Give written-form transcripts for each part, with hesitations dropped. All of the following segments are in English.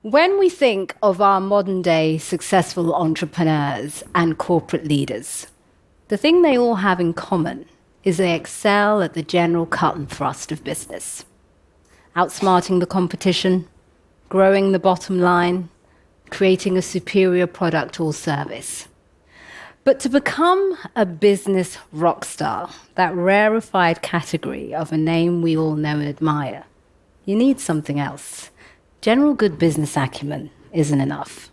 When we think of our modern day successful entrepreneurs and corporate leaders, the thing they all have in common is they excel at the general cut and thrust of business, outsmarting the competition, growing the bottom line, creating a superior product or service. But to become a business rock star, that rarefied category of a name we all know and admire, you need something else. General good business acumen isn't enough.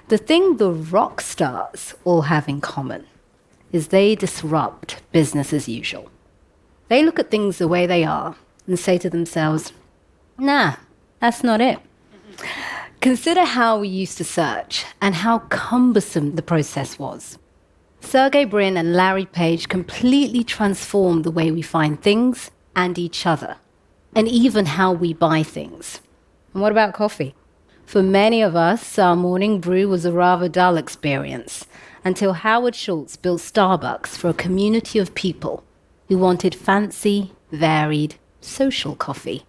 The thing the rock stars all have in common is they disrupt business as usual. They look at things the way they are and say to themselves, nah, that's not it. Consider how we used to search and how cumbersome the process was. Sergey Brin and Larry Page completely transformed the way we find things and each other, and even how we buy things. And what about coffee? For many of us, our morning brew was a rather dull experience until Howard Schultz built Starbucks for a community of people who wanted fancy, varied, social coffee.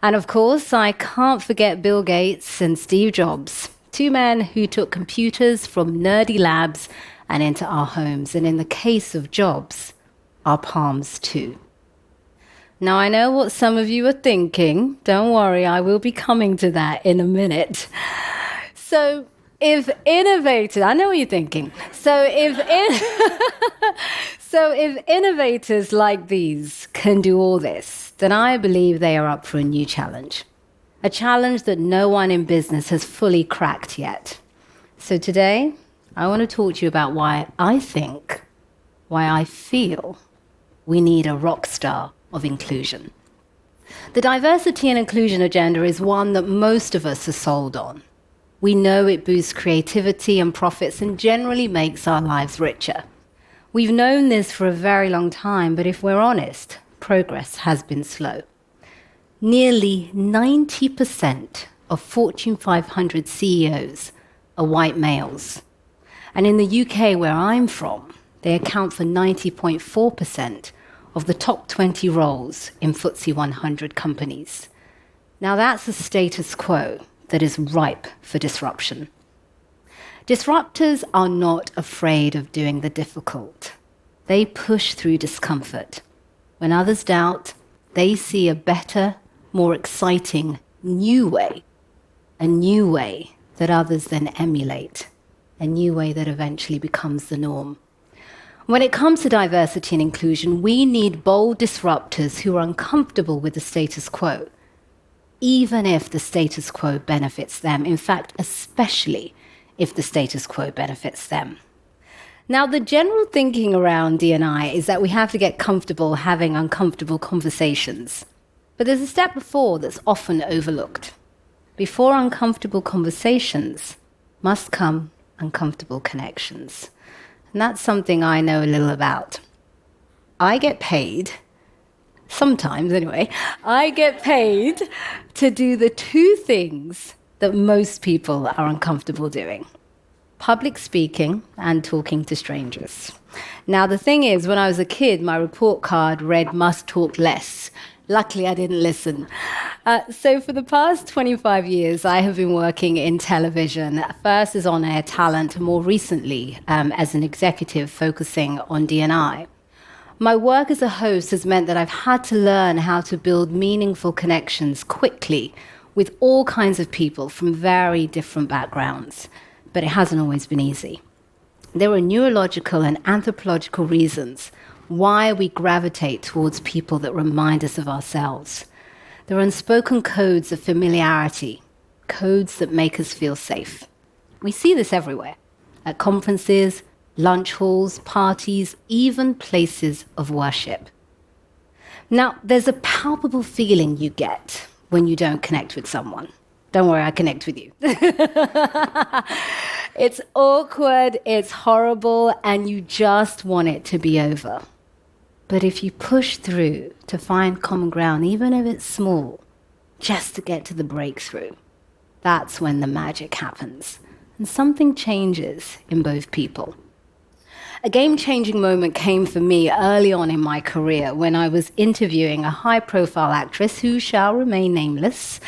And of course, I can't forget Bill Gates and Steve Jobs, two men who took computers from nerdy labs and into our homes, and in the case of Jobs, our palms too. Now, I know what some of you are thinking. Don't worry, I will be coming to that in a minute. So if innovators, I know what you're thinking. So if innovators like these can do all this, then I believe they are up for a new challenge. A challenge that no one in business has fully cracked yet. So today, I want to talk to you about why I feel we need a rock star of inclusion. The diversity and inclusion agenda is one that most of us are sold on. We know it boosts creativity and profits and generally makes our lives richer. We've known this for a very long time, but if we're honest, progress has been slow. Nearly 90% of Fortune 500 CEOs are white males. And in the UK, where I'm from, they account for 90.4% of the top 20 roles in FTSE 100 companies. Now that's a status quo that is ripe for disruption. Disruptors are not afraid of doing the difficult. They push through discomfort. When others doubt, they see a better, more exciting, new way. A new way that others then emulate. A new way that eventually becomes the norm. When it comes to diversity and inclusion, we need bold disruptors who are uncomfortable with the status quo, even if the status quo benefits them. In fact, especially if the status quo benefits them. Now, the general thinking around D&I is that we have to get comfortable having uncomfortable conversations. But there's a step before that's often overlooked. Before uncomfortable conversations must come uncomfortable connections. And that's something I know a little about. I get paid, sometimes anyway, I get paid to do the two things that most people are uncomfortable doing: public speaking and talking to strangers. Now, the thing is, when I was a kid, my report card read, "must talk less." Luckily, I didn't listen. So for the past 25 years, I have been working in television, first as on-air talent, more recently as an executive focusing on D&I. My work as a host has meant that I've had to learn how to build meaningful connections quickly with all kinds of people from very different backgrounds, but it hasn't always been easy. There are neurological and anthropological reasons why we gravitate towards people that remind us of ourselves. There are unspoken codes of familiarity, codes that make us feel safe. We see this everywhere, at conferences, lunch halls, parties, even places of worship. Now, there's a palpable feeling you get when you don't connect with someone. Don't worry, I connect with you. It's awkward, it's horrible, and you just want it to be over. But if you push through to find common ground, even if it's small, just to get to the breakthrough, that's when the magic happens and something changes in both people. A game-changing moment came for me early on in my career when I was interviewing a high-profile actress who shall remain nameless.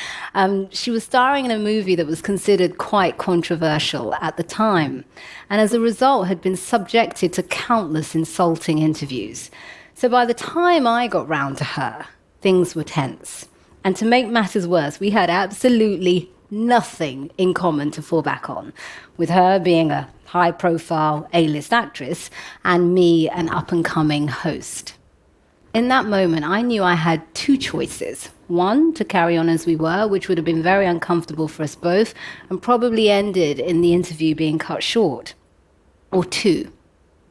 She was starring in a movie that was considered quite controversial at the time, and as a result had been subjected to countless insulting interviews. So by the time I got round to her, things were tense. And to make matters worse, we had absolutely nothing in common to fall back on, with her being a high-profile A-list actress and me an up-and-coming host. In that moment, I knew I had two choices. One, to carry on as we were, which would have been very uncomfortable for us both and probably ended in the interview being cut short. Or two,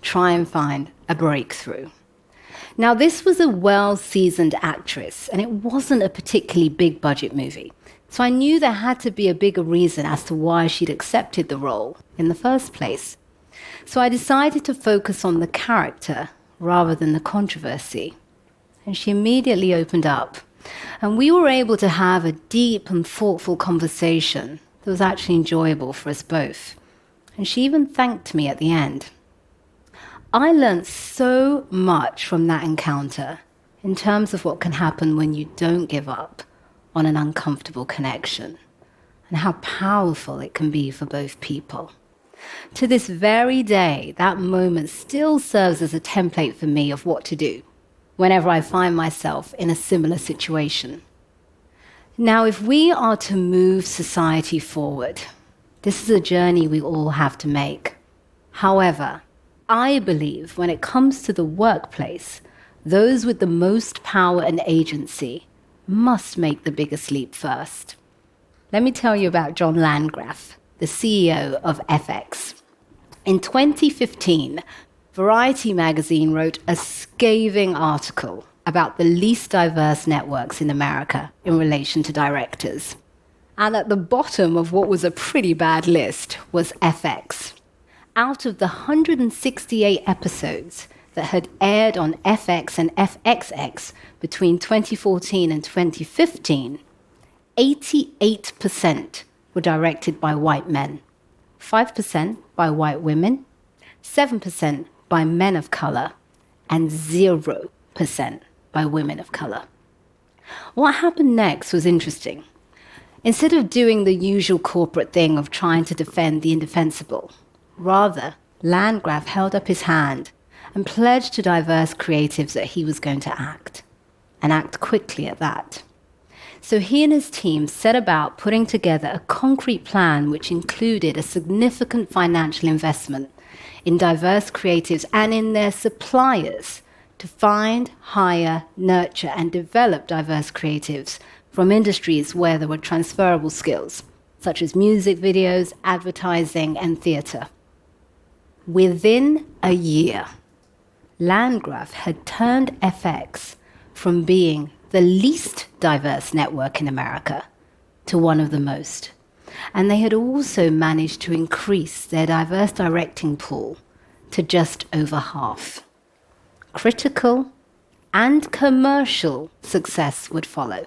try and find a breakthrough. Now, this was a well-seasoned actress, and it wasn't a particularly big-budget movie. So I knew there had to be a bigger reason as to why she'd accepted the role in the first place. So I decided to focus on the character rather than the controversy. And she immediately opened up. And we were able to have a deep and thoughtful conversation that was actually enjoyable for us both. And she even thanked me at the end. I learned so much from that encounter in terms of what can happen when you don't give up on an uncomfortable connection, and how powerful it can be for both people. To this very day, that moment still serves as a template for me of what to do whenever I find myself in a similar situation. Now, if we are to move society forward, this is a journey we all have to make. However, I believe when it comes to the workplace, those with the most power and agency must make the biggest leap first. Let me tell you about John Landgraf, the CEO of FX. In 2015, Variety magazine wrote a scathing article about the least diverse networks in America in relation to directors. And at the bottom of what was a pretty bad list was FX. Out of the 168 episodes that had aired on FX and FXX between 2014 and 2015, 88% were directed by white men, 5% by white women, 7% by men of color, and 0% by women of color. What happened next was interesting. Instead of doing the usual corporate thing of trying to defend the indefensible, rather, Landgraf held up his hand and pledged to diverse creatives that he was going to act, and act quickly at that. So he and his team set about putting together a concrete plan which included a significant financial investment in diverse creatives and in their suppliers to find, hire, nurture, and develop diverse creatives from industries where there were transferable skills, such as music videos, advertising, and theatre. Within a year, Landgraf had turned FX from being the least diverse network in America to one of the most. And they had also managed to increase their diverse directing pool to just over half. Critical and commercial success would follow,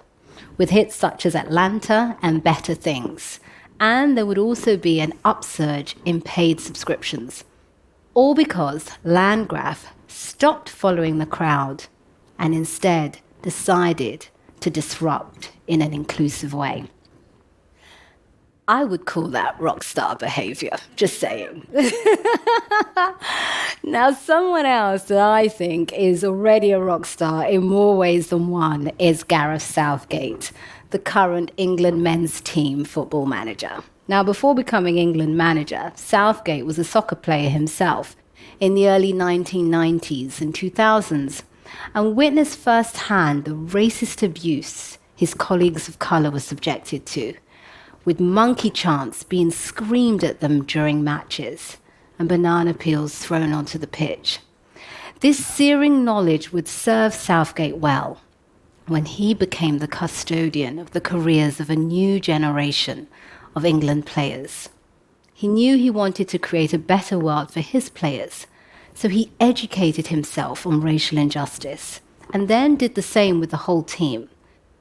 with hits such as Atlanta and Better Things. And there would also be an upsurge in paid subscriptions. All because Landgraf stopped following the crowd and instead decided to disrupt in an inclusive way. I would call that rock star behavior, just saying. Now, someone else that I think is already a rock star in more ways than one is Gareth Southgate, the current England men's team football manager. Now, before becoming England manager, Southgate was a soccer player himself in the early 1990s and 2000s, and witnessed firsthand the racist abuse his colleagues of colour were subjected to, with monkey chants being screamed at them during matches and banana peels thrown onto the pitch. This searing knowledge would serve Southgate well when he became the custodian of the careers of a new generation of England players. He knew he wanted to create a better world for his players, so he educated himself on racial injustice, and then did the same with the whole team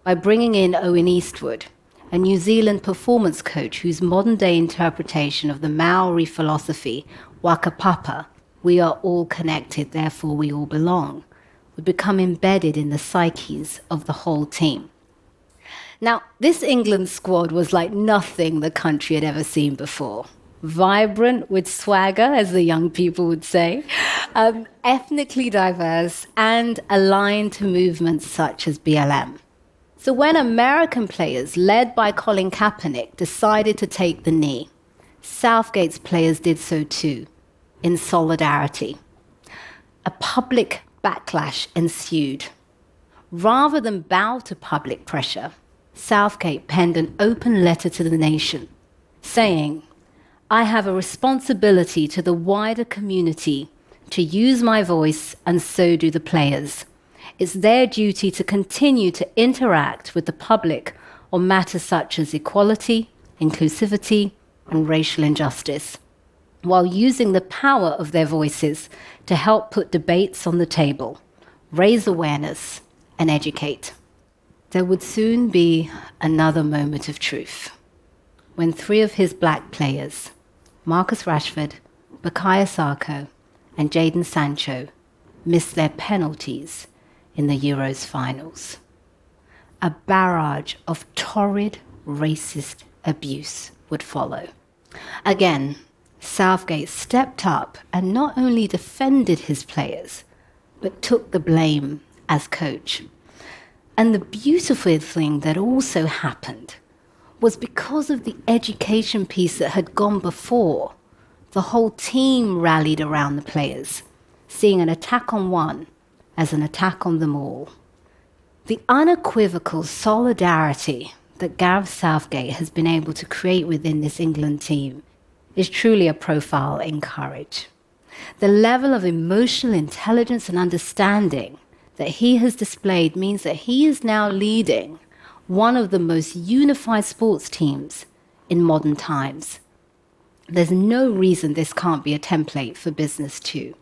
by bringing in Owen Eastwood, a New Zealand performance coach whose modern-day interpretation of the Maori philosophy, waka papa, We are all connected, therefore we all belong, would become embedded in the psyches of the whole team. Now, this England squad was like nothing the country had ever seen before. Vibrant with swagger, as the young people would say, ethnically diverse, and aligned to movements such as BLM. So when American players, led by Colin Kaepernick, decided to take the knee, Southgate's players did so too, in solidarity. A public backlash ensued. Rather than bow to public pressure, Southgate penned an open letter to the nation, saying, "I have a responsibility to the wider community to use my voice, and so do the players. It's their duty to continue to interact with the public on matters such as equality, inclusivity, and racial injustice, while using the power of their voices to help put debates on the table, raise awareness, and educate." There would soon be another moment of truth, when 3 of his black players, Marcus Rashford, Bukayo Saka, and Jadon Sancho, missed their penalties in the Euros finals. A barrage of torrid, racist abuse would follow. Again, Southgate stepped up and not only defended his players, but took the blame as coach. And the beautiful thing that also happened was because of the education piece that had gone before, the whole team rallied around the players, seeing an attack on one as an attack on them all. The unequivocal solidarity that Gareth Southgate has been able to create within this England team is truly a profile in courage. The level of emotional intelligence and understanding that he has displayed means that he is now leading one of the most unified sports teams in modern times. There's no reason this can't be a template for business too.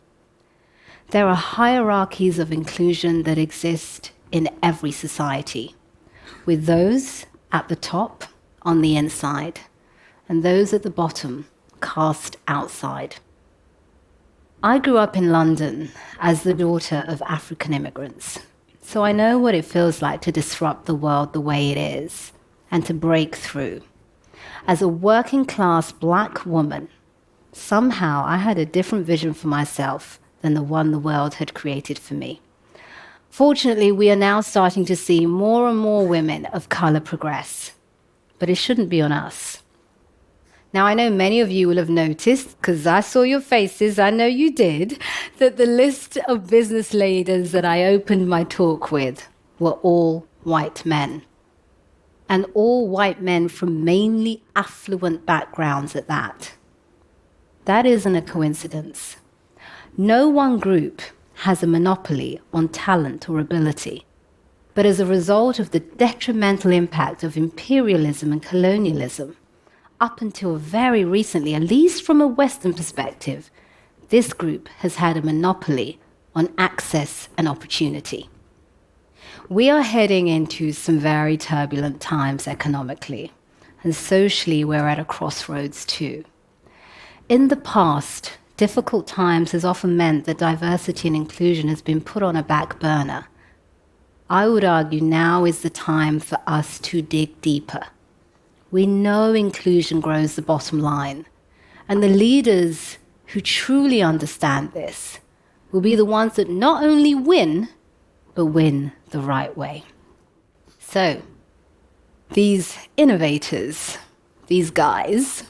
There are hierarchies of inclusion that exist in every society, with those at the top on the inside and those at the bottom cast outside. I grew up in London as the daughter of African immigrants, so I know what it feels like to disrupt the world the way it is and to break through. As a working class black woman, somehow I had a different vision for myself than the one the world had created for me. Fortunately, we are now starting to see more and more women of color progress, but it shouldn't be on us. Now, I know many of you will have noticed, because I saw your faces, I know you did, that the list of business leaders that I opened my talk with were all white men. And all white men from mainly affluent backgrounds at that. That isn't a coincidence. No one group has a monopoly on talent or ability, but as a result of the detrimental impact of imperialism and colonialism, up until very recently, at least from a Western perspective, this group has had a monopoly on access and opportunity. We are heading into some very turbulent times economically, and socially we're at a crossroads too. In the past, difficult times has often meant that diversity and inclusion has been put on a back burner. I would argue now is the time for us to dig deeper. We know inclusion grows the bottom line, and the leaders who truly understand this will be the ones that not only win, but win the right way. So, these innovators, these guys,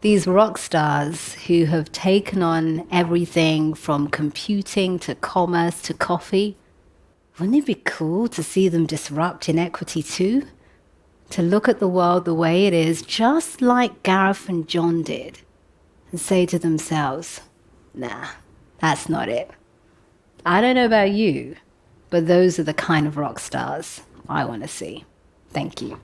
these rock stars who have taken on everything from computing to commerce to coffee, wouldn't it be cool to see them disrupt inequity too? To look at the world the way it is, just like Gareth and John did, and say to themselves, nah, that's not it. I don't know about you, but those are the kind of rock stars I want to see. Thank you.